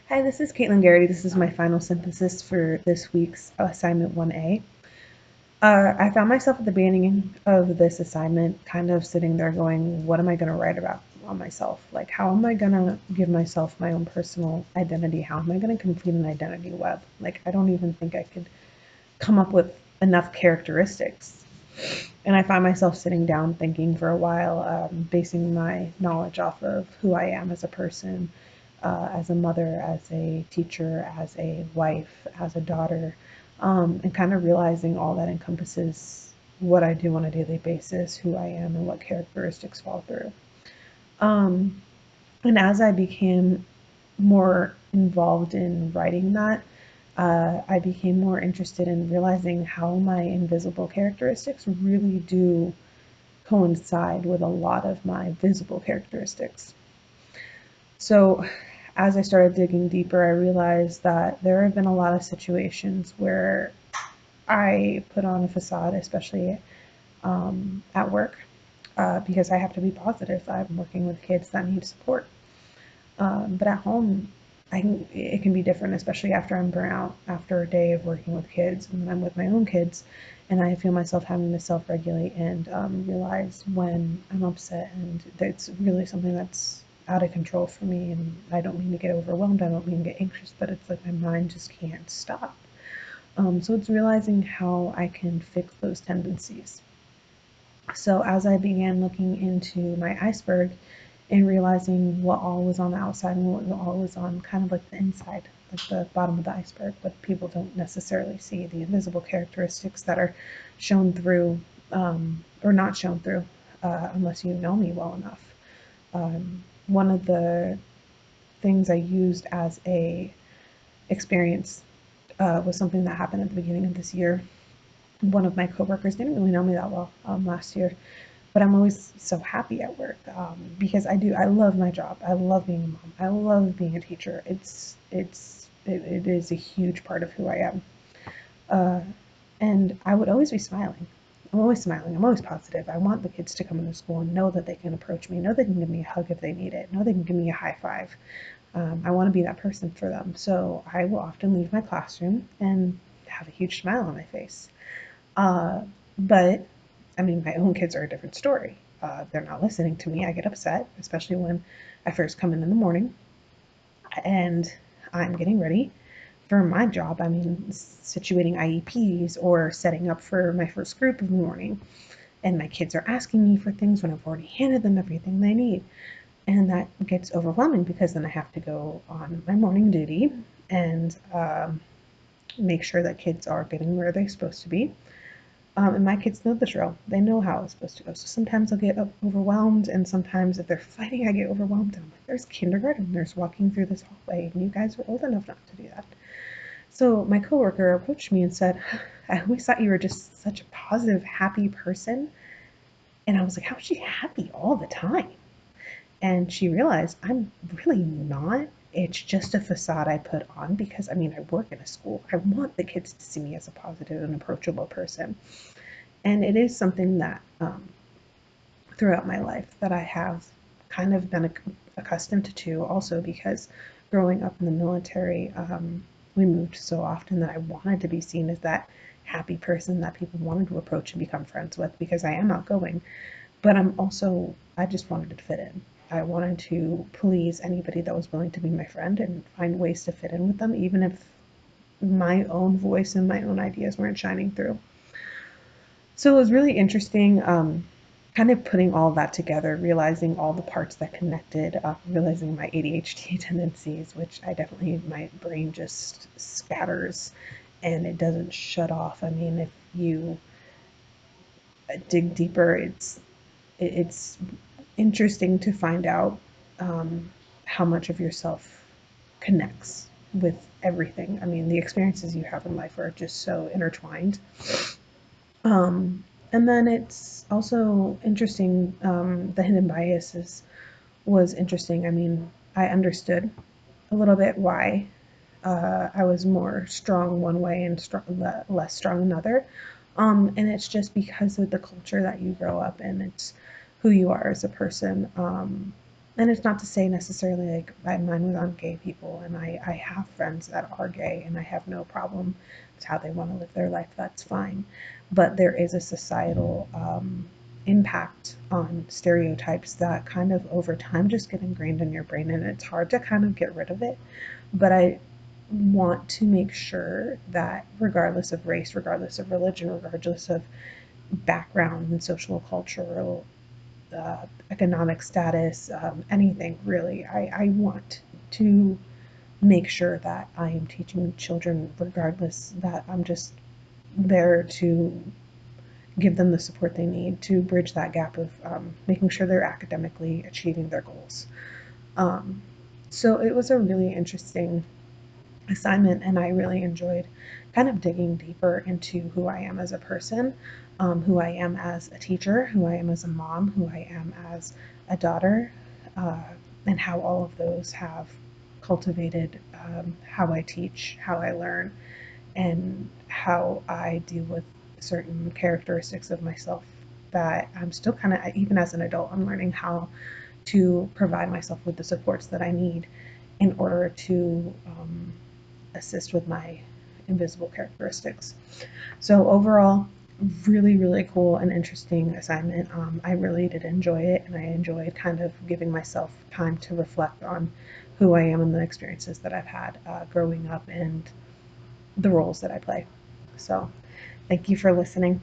Hi, this is Caitlin Garrity. This is my final synthesis for this week's assignment 1A. I found myself at the beginning of this assignment kind of sitting there going, what am I going to write about on myself? Like, how am I going to give myself my own personal identity? How am I going to complete an identity web? Like, I don't even think I could come up with enough characteristics. And I find myself sitting down thinking for a while, basing my knowledge off of who I am as a person, as a mother, as a teacher, as a wife, as a daughter, and kind of realizing all that encompasses what I do on a daily basis, who I am, and what characteristics fall through. Um, and as I became more involved in writing that, I became more interested in realizing how my invisible characteristics really do coincide with a lot of my visible characteristics. So, as I started digging deeper, I realized that there have been a lot of situations where I put on a facade, especially at work, because I have to be positive. I'm working with kids that need support. But at home, it can be different, especially after I'm burnt out after a day of working with kids and when I'm with my own kids, and I feel myself having to self-regulate and realize when I'm upset, and it's really something that's out of control for me. And I don't mean to get overwhelmed. I don't mean to get anxious, but it's like my mind just can't stop. So it's realizing how I can fix those tendencies. So as I began looking into my iceberg and realizing what all was on the outside and what all was on kind of like the inside, like the bottom of the iceberg, what people don't necessarily see, the invisible characteristics that are shown through or not shown through unless you know me well enough. One of the things I used as a experience was something that happened at the beginning of this year. One of my coworkers didn't really know me that well last year, but I'm always so happy at work because I love my job. I love being a mom. I love being a teacher. It is a huge part of who I am. Uh, and I would always be smiling. I'm always smiling. I'm always positive. I want the kids to come into school and know that they can approach me, know they can give me a hug if they need it, know they can give me a high five. I want to be that person for them. So I will often leave my classroom and have a huge smile on my face. Uh, but I mean, my own kids are a different story. They're not listening to me. I get upset, especially when I first come in the morning and I'm getting ready for my job. I mean, situating IEPs or setting up for my first group of the morning. And my kids are asking me for things when I've already handed them everything they need. And that gets overwhelming because then I have to go on my morning duty and make sure that kids are getting where they're supposed to be. And my kids know the drill. They know how it's supposed to go. So sometimes I'll get overwhelmed, and sometimes if they're fighting, I get overwhelmed. And I'm like, there's kindergartners walking through this hallway, and you guys are old enough not to do that. So my coworker approached me and said, I always thought you were just such a positive, happy person. And I was like, how's she happy all the time? And she realized I'm really not. It's just a facade I put on because I mean, I work in a school. I want the kids to see me as a positive and approachable person. And it is something that throughout my life that I have kind of been accustomed to also because growing up in the military, we moved so often that I wanted to be seen as that happy person that people wanted to approach and become friends with because I am outgoing. But I just wanted to fit in. I wanted to please anybody that was willing to be my friend and find ways to fit in with them, even if my own voice and my own ideas weren't shining through. So it was really interesting, kind of putting all that together, realizing all the parts that connected, realizing my ADHD tendencies, which I definitely, my brain just scatters and it doesn't shut off. I mean, if you dig deeper, it's interesting to find out how much of yourself connects with everything. I mean, the experiences you have in life are just so intertwined. Um, and then it's also interesting, the hidden biases was interesting. I mean, I understood a little bit why I was more strong one way and less strong another. And it's just because of the culture that you grow up in. It's who you are as a person. And it's not to say necessarily like mine was on gay people, and I have friends that are gay, and I have no problem. It's how they want to live their life. That's fine. But there is a societal impact on stereotypes that kind of over time just get ingrained in your brain, and it's hard to kind of get rid of it. But I want to make sure that regardless of race, regardless of religion, regardless of background and social cultural economic status, anything really. I want to make sure that I am teaching children, regardless, that I'm just there to give them the support they need to bridge that gap of making sure they're academically achieving their goals. Um, so it was a really interesting assignment, and I really enjoyed kind of digging deeper into who I am as a person, who I am as a teacher, who I am as a mom, who I am as a daughter, uh, and how all of those have cultivated how I teach, how I learn, and how I deal with certain characteristics of myself that I'm still kind of, even as an adult, I'm learning how to provide myself with the supports that I need in order to assist with my invisible characteristics. So overall, really, really cool and interesting assignment. I really did enjoy it, and I enjoyed kind of giving myself time to reflect on who I am and the experiences that I've had growing up and the roles that I play. So thank you for listening.